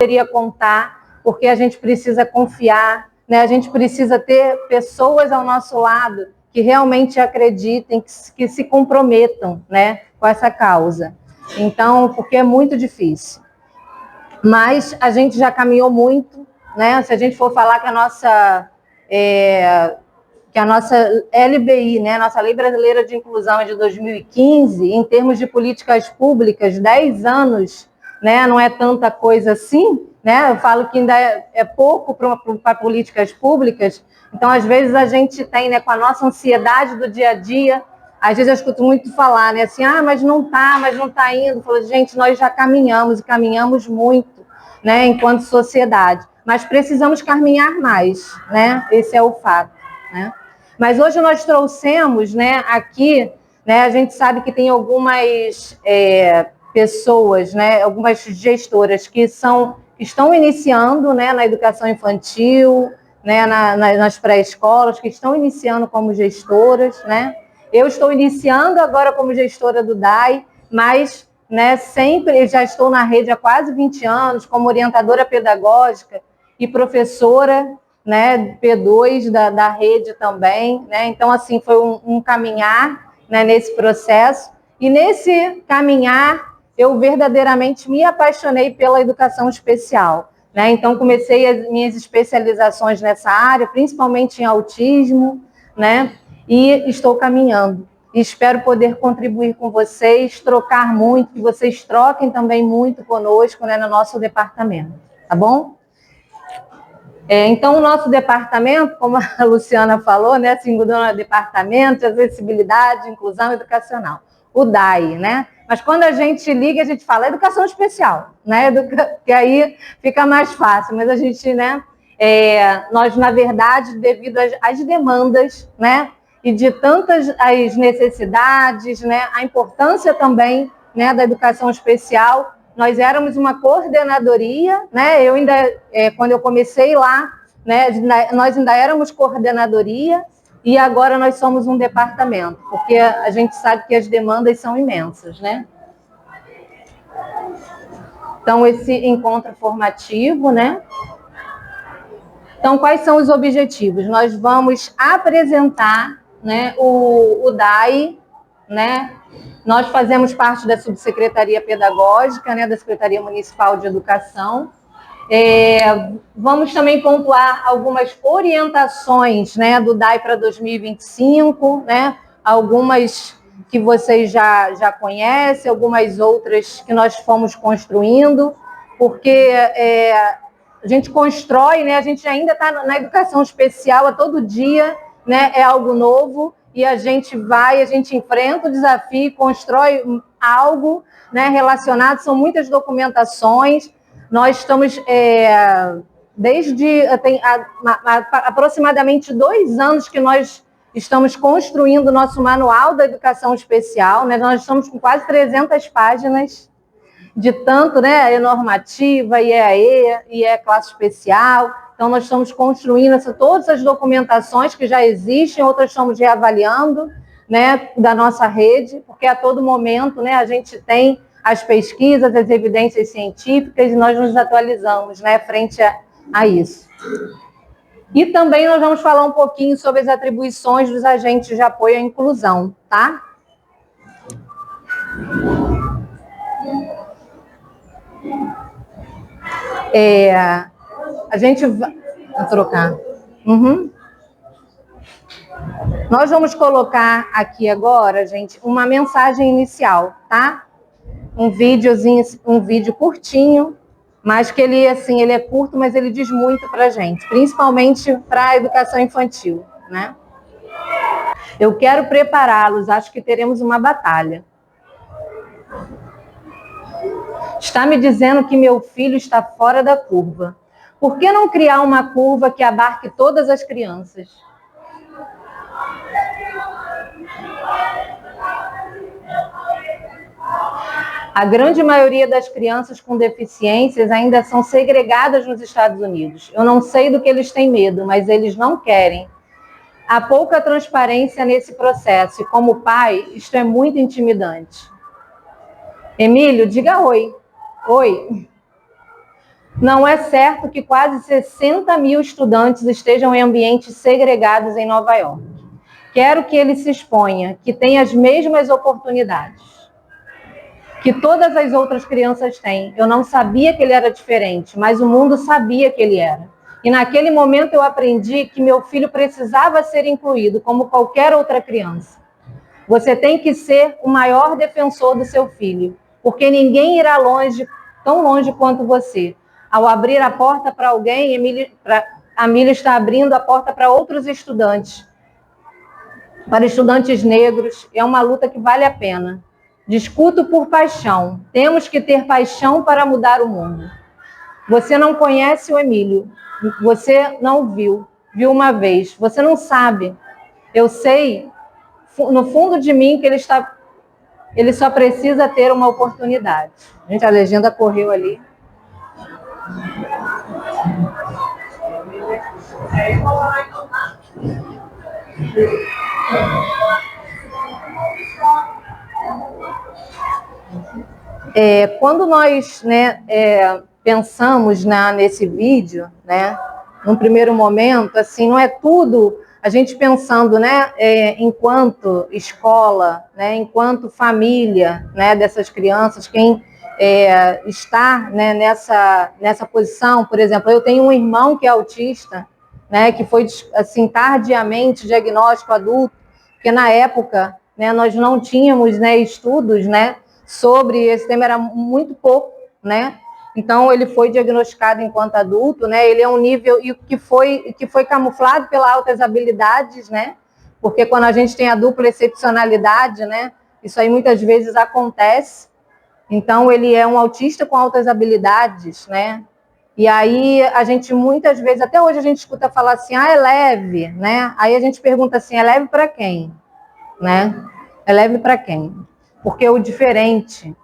poderia contar, porque a gente precisa confiar, né? A gente precisa ter pessoas ao nosso lado que realmente acreditem, que se comprometam, né, com essa causa. Então, porque é muito difícil. Mas a gente já caminhou muito, né? Se a gente for falar que a nossa LBI, né, nossa Lei Brasileira de Inclusão é de 2015, em termos de políticas públicas, 10 anos, né, não é tanta coisa assim, né? Eu falo que ainda é pouco para políticas públicas. Então, às vezes, a gente tem, né, com a nossa ansiedade do dia a dia, às vezes eu escuto muito falar, né, assim, mas não está indo. Eu falo, gente, nós já caminhamos, e caminhamos muito, né, enquanto sociedade, mas precisamos caminhar mais, né? Esse é o fato, né? Mas hoje nós trouxemos, né, aqui, né, a gente sabe que tem algumas pessoas, né, algumas gestoras que estão iniciando, né, na educação infantil, né, nas pré-escolas, que estão iniciando como gestoras, né? Eu estou iniciando agora como gestora do DAI, mas, né, sempre já estou na rede há quase 20 anos, como orientadora pedagógica e professora, né, P2 da rede também, né? Então, assim, foi um caminhar, né, nesse processo. E nesse caminhar, eu verdadeiramente me apaixonei pela educação especial, né? Então, comecei as minhas especializações nessa área, principalmente em autismo, né? E estou caminhando. E espero poder contribuir com vocês, trocar muito, que vocês troquem também muito conosco, né, no nosso departamento, tá bom? Então, o nosso departamento, como a Luciana falou, né, se mudou no Departamento de Acessibilidade, Inclusão Educacional, o DAI, né? Mas quando a gente liga, a gente fala educação especial, né? Que aí fica mais fácil, mas a gente, né? Nós, na verdade, devido às demandas, né? E de tantas as necessidades, né? A importância também, né, da educação especial. Nós éramos uma coordenadoria, né? Eu ainda, quando eu comecei lá, né, nós ainda éramos coordenadoria e agora nós somos um departamento, porque a gente sabe que as demandas são imensas, né? Então, esse encontro formativo, né? Então, quais são os objetivos? Nós vamos apresentar, né, o DAI, né? Nós fazemos parte da Subsecretaria Pedagógica, né, da Secretaria Municipal de Educação. Vamos também pontuar algumas orientações, né, do DAI para 2025, né? Algumas que vocês já conhecem, algumas outras que nós fomos construindo, porque a gente constrói, né? A gente ainda está na educação especial a todo dia, né? É algo novo e a gente enfrenta o desafio e constrói algo, né, relacionado. São muitas documentações. Nós estamos tem aproximadamente 2 anos que nós estamos construindo o nosso manual da educação especial, né? Nós estamos com quase 300 páginas de tanto, né, normativa, IEA, IE classe especial. Então, nós estamos construindo todas as documentações que já existem, outras estamos reavaliando, né, da nossa rede, porque a todo momento, né, a gente tem as pesquisas, as evidências científicas e nós nos atualizamos, né, frente a isso. E também nós vamos falar um pouquinho sobre as atribuições dos agentes de apoio à inclusão, tá? A gente vai trocar. Nós vamos colocar aqui agora, gente, uma mensagem inicial, tá? Um vídeo curtinho, mas que ele, assim, ele é curto, mas ele diz muito para a gente, principalmente para a educação infantil, né? Eu quero prepará-los, acho que teremos uma batalha. Está me dizendo que meu filho está fora da curva. Por que não criar uma curva que abarque todas as crianças? A grande maioria das crianças com deficiências ainda são segregadas nos Estados Unidos. Eu não sei do que eles têm medo, mas eles não querem. Há pouca transparência nesse processo e, como pai, isto é muito intimidante. Emílio, diga oi. Oi. Não é certo que quase 60 mil estudantes estejam em ambientes segregados em Nova York. Quero que ele se exponha, que tenha as mesmas oportunidades que todas as outras crianças têm. Eu não sabia que ele era diferente, mas o mundo sabia que ele era. E naquele momento eu aprendi que meu filho precisava ser incluído, como qualquer outra criança. Você tem que ser o maior defensor do seu filho, porque ninguém irá longe, tão longe quanto você. Ao abrir a porta para alguém, a Milha está abrindo a porta para outros estudantes, para estudantes negros. É uma luta que vale a pena. Discuto por paixão. Temos que ter paixão para mudar o mundo. Você não conhece o Emílio. Você não viu. Viu uma vez. Você não sabe. Eu sei, no fundo de mim, que ele só precisa ter uma oportunidade. Gente, a legenda correu ali. Quando nós, né, pensamos nesse vídeo, né, num primeiro momento, assim, não é tudo a gente pensando, né, enquanto escola, né, enquanto família, né, dessas crianças, quem está, né, nessa posição. Por exemplo, eu tenho um irmão que é autista, né, que foi assim tardiamente diagnóstico adulto, porque na época, né, nós não tínhamos, né, estudos, né, sobre esse tema, era muito pouco, né? Então ele foi diagnosticado enquanto adulto, né? Ele é um nível que foi camuflado pelas altas habilidades, né? Porque quando a gente tem a dupla excepcionalidade, né? Isso aí muitas vezes acontece. Então ele é um autista com altas habilidades, né? E aí a gente muitas vezes, até hoje a gente escuta falar assim, é leve, né? Aí a gente pergunta assim, é leve para quem, né? É leve para quem? Porque o diferente,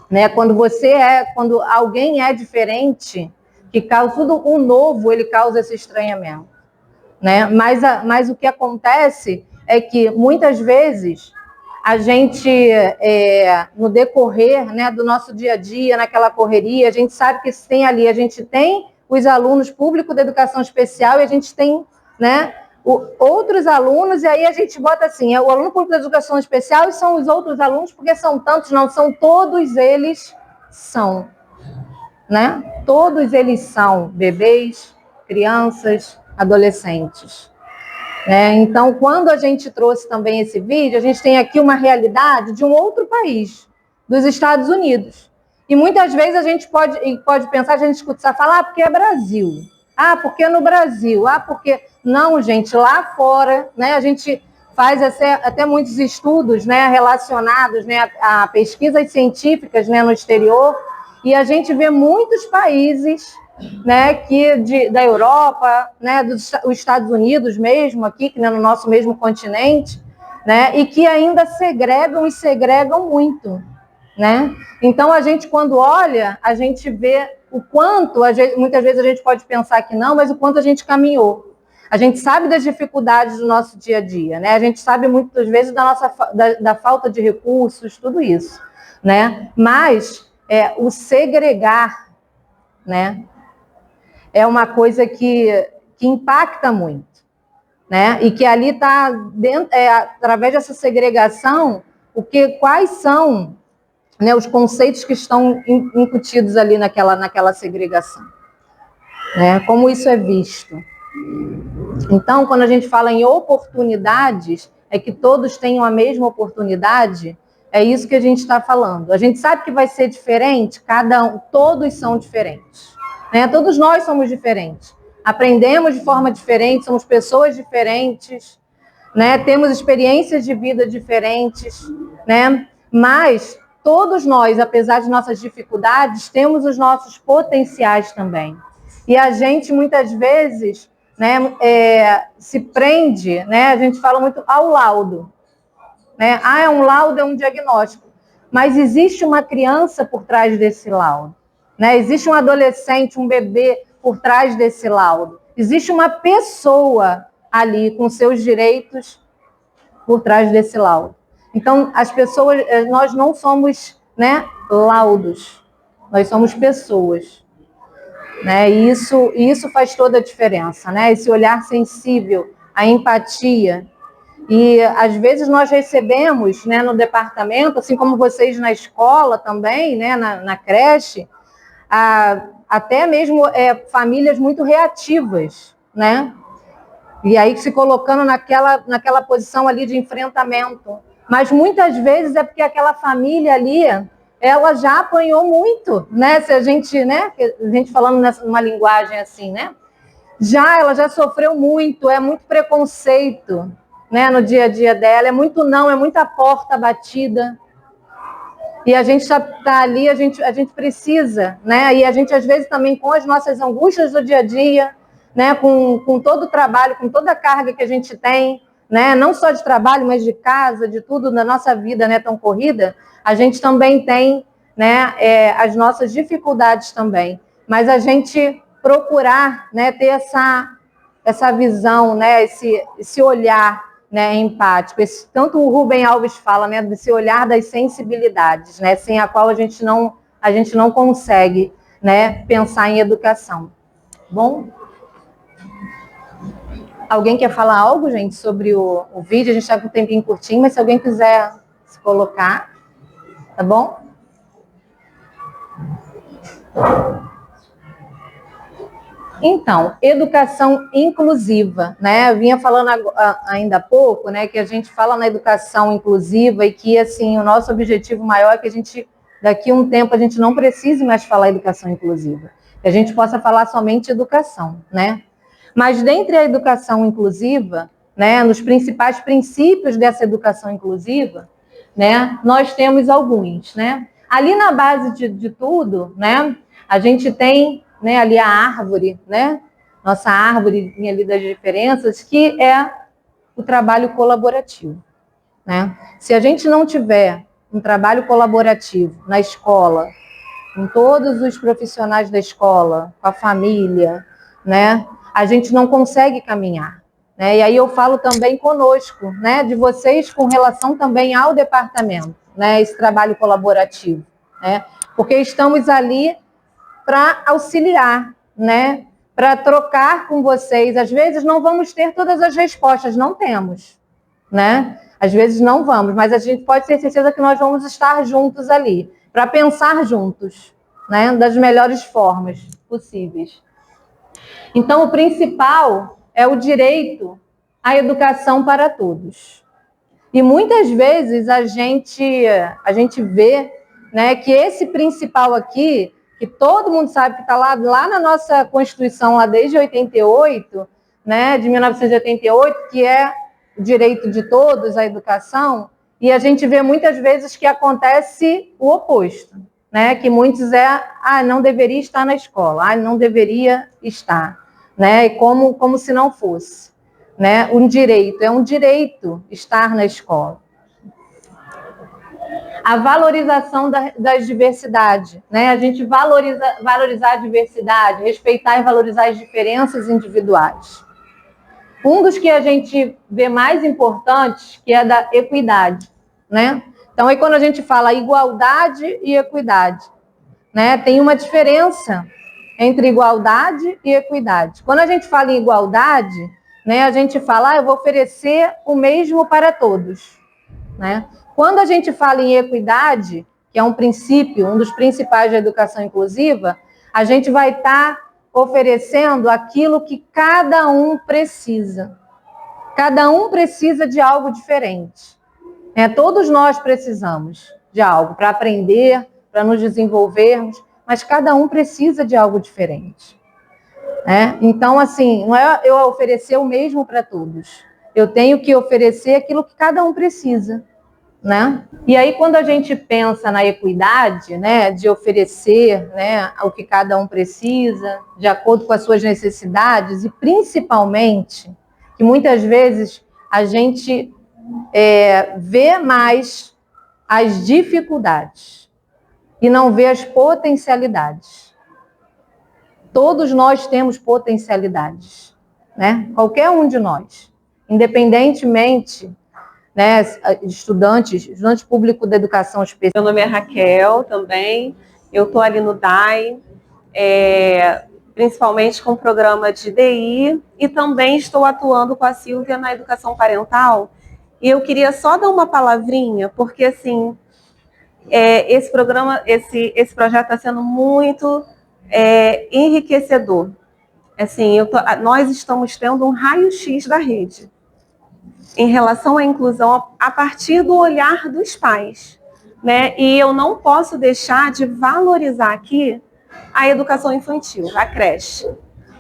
né? Quando alguém é diferente, que causa tudo o novo, ele causa esse estranhamento, né? Mas o que acontece é que muitas vezes a gente, no decorrer, né, do nosso dia a dia, naquela correria, a gente sabe que tem ali, a gente tem os alunos públicos da educação especial e a gente tem, né, outros alunos, e aí a gente bota assim, o aluno público da educação especial e são os outros alunos, porque são tantos, não, são todos eles são, né? Todos eles são bebês, crianças, adolescentes. Então, quando a gente trouxe também esse vídeo, a gente tem aqui uma realidade de um outro país, dos Estados Unidos. E muitas vezes a gente pode pensar, a gente escuta falar, porque é Brasil. Ah, porque no Brasil. Ah, porque... Não, gente, lá fora, né, a gente faz até muitos estudos, né, relacionados, né, a pesquisas científicas, né, no exterior, e a gente vê muitos países, né, da Europa, né, dos Estados Unidos mesmo, aqui, né, no nosso mesmo continente, né, e que ainda segregam e segregam muito, né? Então, a gente, quando olha, a gente vê o quanto, muitas vezes a gente pode pensar que não, mas o quanto a gente caminhou. A gente sabe das dificuldades do nosso dia a dia, né? A gente sabe muitas vezes da falta de recursos, tudo isso, né? Mas o segregar, né, é uma coisa que impacta muito, né? E que ali está, através dessa segregação, quais são, né, os conceitos que estão incutidos ali naquela segregação, né? Como isso é visto. Então, quando a gente fala em oportunidades, é que todos tenham a mesma oportunidade, é isso que a gente está falando. A gente sabe que vai ser diferente, todos são diferentes, né? Todos nós somos diferentes. Aprendemos de forma diferente, somos pessoas diferentes, né? Temos experiências de vida diferentes, né? Mas todos nós, apesar de nossas dificuldades, temos os nossos potenciais também. E a gente, muitas vezes, né, se prende, né? A gente fala muito ao laudo, né? É um laudo, é um diagnóstico. Mas existe uma criança por trás desse laudo, né? Existe um adolescente, um bebê por trás desse laudo. Existe uma pessoa ali com seus direitos por trás desse laudo. Então, as pessoas, nós não somos, né, laudos, nós somos pessoas. né? E isso faz toda a diferença, né? Esse olhar sensível, a empatia. E às vezes nós recebemos, né, no departamento, assim como vocês na escola também, né, na creche, até mesmo famílias muito reativas, né? E aí se colocando naquela posição ali de enfrentamento. Mas muitas vezes é porque aquela família ali, ela já apanhou muito, né? Se a gente, né? A gente falando numa linguagem assim, né? Ela já sofreu muito, é muito preconceito, né? No dia a dia dela, é muito não, é muita porta batida. E a gente está ali, a gente precisa, né? E a gente, às vezes, também com as nossas angústias do dia a dia, né? Com todo o trabalho, com toda a carga que a gente tem, né? Não só de trabalho, mas de casa, de tudo na nossa vida, né? Tão corrida, a gente também tem, né? As nossas dificuldades também. Mas a gente procurar, né? Ter essa visão, né? Esse olhar, né, empático. Tanto o Rubem Alves fala, né, desse olhar das sensibilidades, né, sem a qual a gente não consegue, né, pensar em educação. Bom? Alguém quer falar algo, gente, sobre o vídeo? A gente está com um tempinho curtinho, mas se alguém quiser se colocar, tá bom? Então, educação inclusiva, né? Eu vinha falando ainda há pouco, né, que a gente fala na educação inclusiva e que, assim, o nosso objetivo maior é que a gente, daqui a um tempo, a gente não precise mais falar educação inclusiva, que a gente possa falar somente educação, né? Mas dentre a educação inclusiva, né, nos principais princípios dessa educação inclusiva, né, nós temos alguns, né? Ali na base de tudo, né, a gente tem, né, ali a árvore, né, nossa árvore ali das diferenças, que é o trabalho colaborativo, né? Se a gente não tiver um trabalho colaborativo na escola, com todos os profissionais da escola, com a família, né, a gente não consegue caminhar. Né? E aí eu falo também conosco, né, de vocês com relação também ao departamento, né, esse trabalho colaborativo, né, porque estamos ali para auxiliar, né, para trocar com vocês. Às vezes não vamos ter todas as respostas, não temos, né? Às vezes não vamos, mas a gente pode ter certeza que nós vamos estar juntos ali, para pensar juntos, né, das melhores formas possíveis. Então, o principal é o direito à educação para todos. E muitas vezes a gente vê, né, que esse principal aqui, que todo mundo sabe que está lá na nossa Constituição, lá desde 88, né, de 1988, que é o direito de todos à educação, e a gente vê muitas vezes que acontece o oposto, né, que muitos não deveria estar na escola, não deveria estar, né, como se não fosse. Né? É um direito estar na escola. A valorização das diversidades, né? A gente valorizar a diversidade, respeitar e valorizar as diferenças individuais. Um dos que a gente vê mais importantes, que é da equidade, né? Então, aí quando a gente fala igualdade e equidade, né? Tem uma diferença entre igualdade e equidade. Quando a gente fala em igualdade, né, a gente fala, eu vou oferecer o mesmo para todos. Né? Quando a gente fala em equidade, que é um princípio, um dos principais da educação inclusiva, a gente vai estar oferecendo aquilo que cada um precisa. Cada um precisa de algo diferente. Todos nós precisamos de algo para aprender, para nos desenvolvermos, mas cada um precisa de algo diferente. Então, assim, não é eu oferecer o mesmo para todos. Eu tenho que oferecer aquilo que cada um precisa, né? E aí, quando a gente pensa na equidade, né, de oferecer, né, o que cada um precisa, de acordo com as suas necessidades, e principalmente, que muitas vezes a gente vê mais as dificuldades e não vê as potencialidades. Todos nós temos potencialidades, né? Qualquer um de nós, independentemente, né, estudante público da educação especial. Meu nome é Raquel também, eu estou ali no DAI, principalmente com o programa de DI, e também estou atuando com a Silvia na educação parental. E eu queria só dar uma palavrinha, porque assim, esse programa, esse projeto está sendo muito enriquecedor. Assim, nós estamos tendo um raio-x da rede em relação à inclusão a partir do olhar dos pais, né? E eu não posso deixar de valorizar aqui a educação infantil, a creche,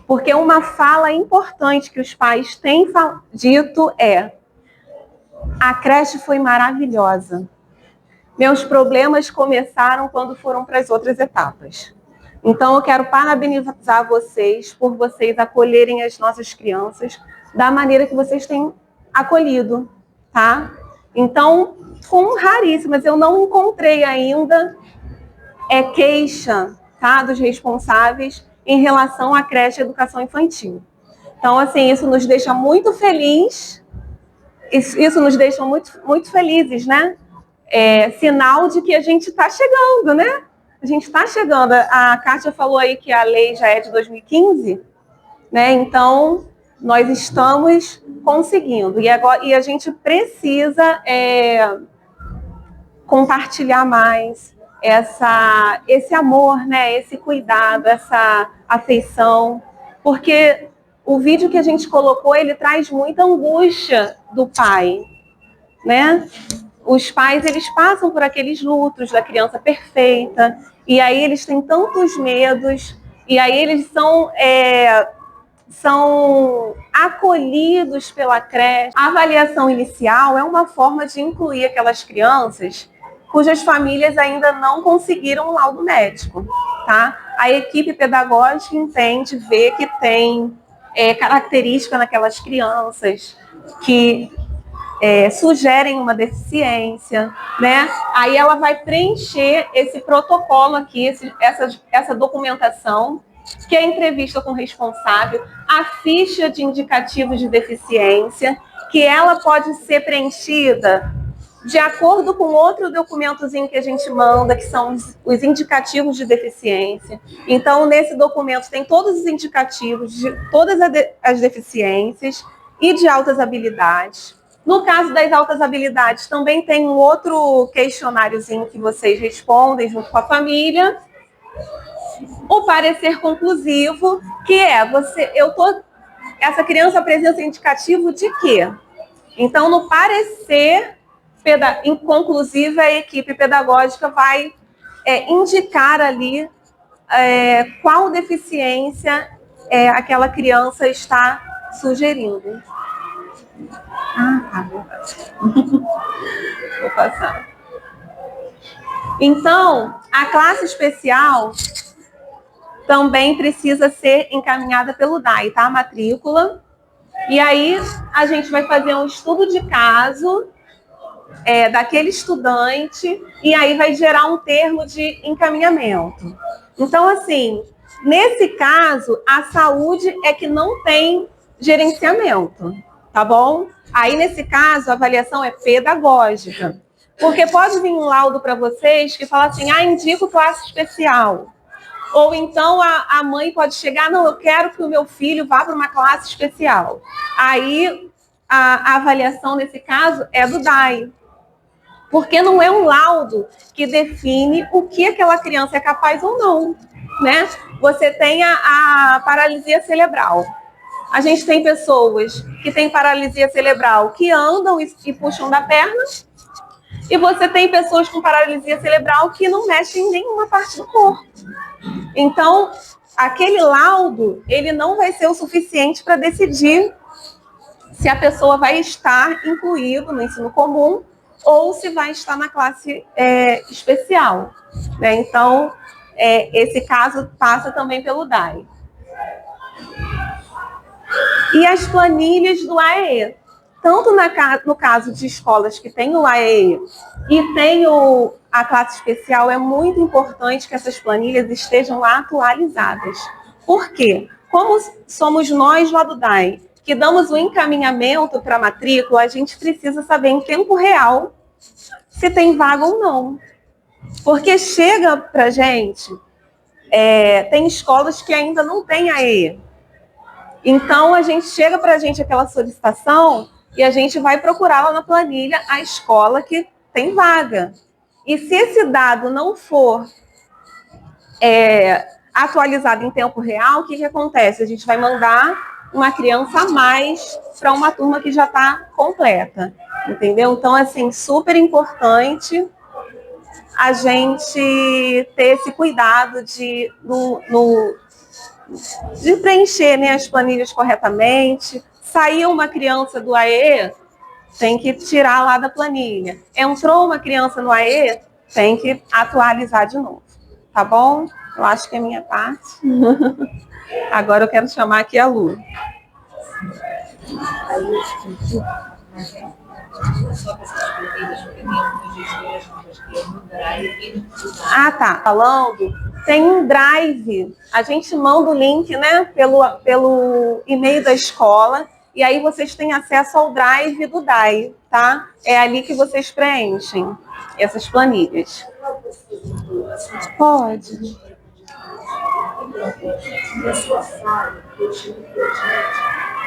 porque uma fala importante que os pais têm dito é: a creche foi maravilhosa. Meus problemas começaram quando foram para as outras etapas. Então, eu quero parabenizar vocês por vocês acolherem as nossas crianças da maneira que vocês têm acolhido, tá? Então, com raríssimas, eu não encontrei ainda queixa, tá, dos responsáveis em relação à creche e educação infantil. Então, assim, isso nos deixa muito felizes, isso nos deixa muito felizes, né? Sinal de que a gente está chegando, né? A gente está chegando. A Kátia falou aí que a lei já é de 2015, né? Então, nós estamos conseguindo. E a gente precisa compartilhar mais esse amor, né? Esse cuidado, essa afeição. Porque o vídeo que a gente colocou, ele traz muita angústia do pai, né? Os pais, eles passam por aqueles lutos da criança perfeita, e aí eles têm tantos medos, e aí eles são acolhidos pela creche. A avaliação inicial é uma forma de incluir aquelas crianças cujas famílias ainda não conseguiram um laudo médico, tá? A equipe pedagógica entende, vê que tem característica naquelas crianças que sugerem uma deficiência, né? Aí ela vai preencher esse protocolo aqui, essa documentação, que é a entrevista com o responsável, a ficha de indicativos de deficiência, que ela pode ser preenchida de acordo com outro documentozinho que a gente manda, que são os indicativos de deficiência. Então, nesse documento tem todos os indicativos de todas as deficiências e de altas habilidades. No caso das altas habilidades, também tem um outro questionáriozinho que vocês respondem junto com a família. O parecer conclusivo, que essa criança apresenta indicativo de quê? Então, no parecer conclusivo, a equipe pedagógica vai indicar ali qual deficiência aquela criança está sugerindo. Vou passar. Então, a classe especial também precisa ser encaminhada pelo DAI, tá? A matrícula. E aí, a gente vai fazer um estudo de caso daquele estudante, e aí vai gerar um termo de encaminhamento. Então, assim, nesse caso, a saúde é que não tem gerenciamento, tá bom? Aí, nesse caso, a avaliação é pedagógica. Porque pode vir um laudo para vocês que fala assim, indico classe especial. Ou então a mãe pode chegar, não, eu quero que o meu filho vá para uma classe especial. Aí a avaliação nesse caso é do DAI. Porque não é um laudo que define o que aquela criança é capaz ou não, né? Você tem a paralisia cerebral. A gente tem pessoas que têm paralisia cerebral que andam e puxam da perna, e você tem pessoas com paralisia cerebral que não mexem em nenhuma parte do corpo. Então, aquele laudo, ele não vai ser o suficiente para decidir se a pessoa vai estar incluído no ensino comum ou se vai estar na classe especial, né? Então, esse caso passa também pelo DAI. E as planilhas do AEE. Tanto no caso de escolas que têm o AEE e tem a classe especial, é muito importante que essas planilhas estejam atualizadas. Por quê? Como somos nós lá do DAI, que damos o encaminhamento para a matrícula, a gente precisa saber em tempo real se tem vaga ou não. Porque chega para a gente tem escolas que ainda não têm AE. Então, chega para a gente aquela solicitação e a gente vai procurar lá na planilha a escola que tem vaga. E se esse dado não for atualizado em tempo real, o que acontece? A gente vai mandar uma criança a mais para uma turma que já está completa, entendeu? Então, assim, super importante a gente ter esse cuidado de preencher, né, as planilhas corretamente. Saiu uma criança do AE, tem que tirar lá da planilha. Entrou uma criança no AE, tem que atualizar de novo, tá bom? Eu acho que é a minha parte. Agora eu quero chamar aqui a Lu. Ah, tá. Falando, tem um drive. A gente manda o link, né, pelo e-mail da escola, e aí vocês têm acesso ao drive do DAI, tá? É ali que vocês preenchem essas planilhas. Pode. Na sua fala, eu tive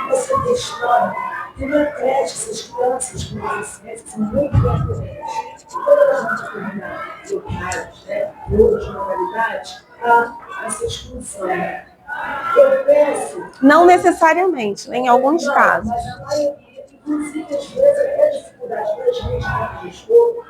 você questiona que não acredite essas crianças com deficiência são muito bem atendidas. Quando elas vão se tornar locais, né, e outras modalidades, há essa exclusão. Eu peço... Não necessariamente, em alguns casos. Mas a maioria, inclusive, às vezes, até a dificuldade da gente, como gestor,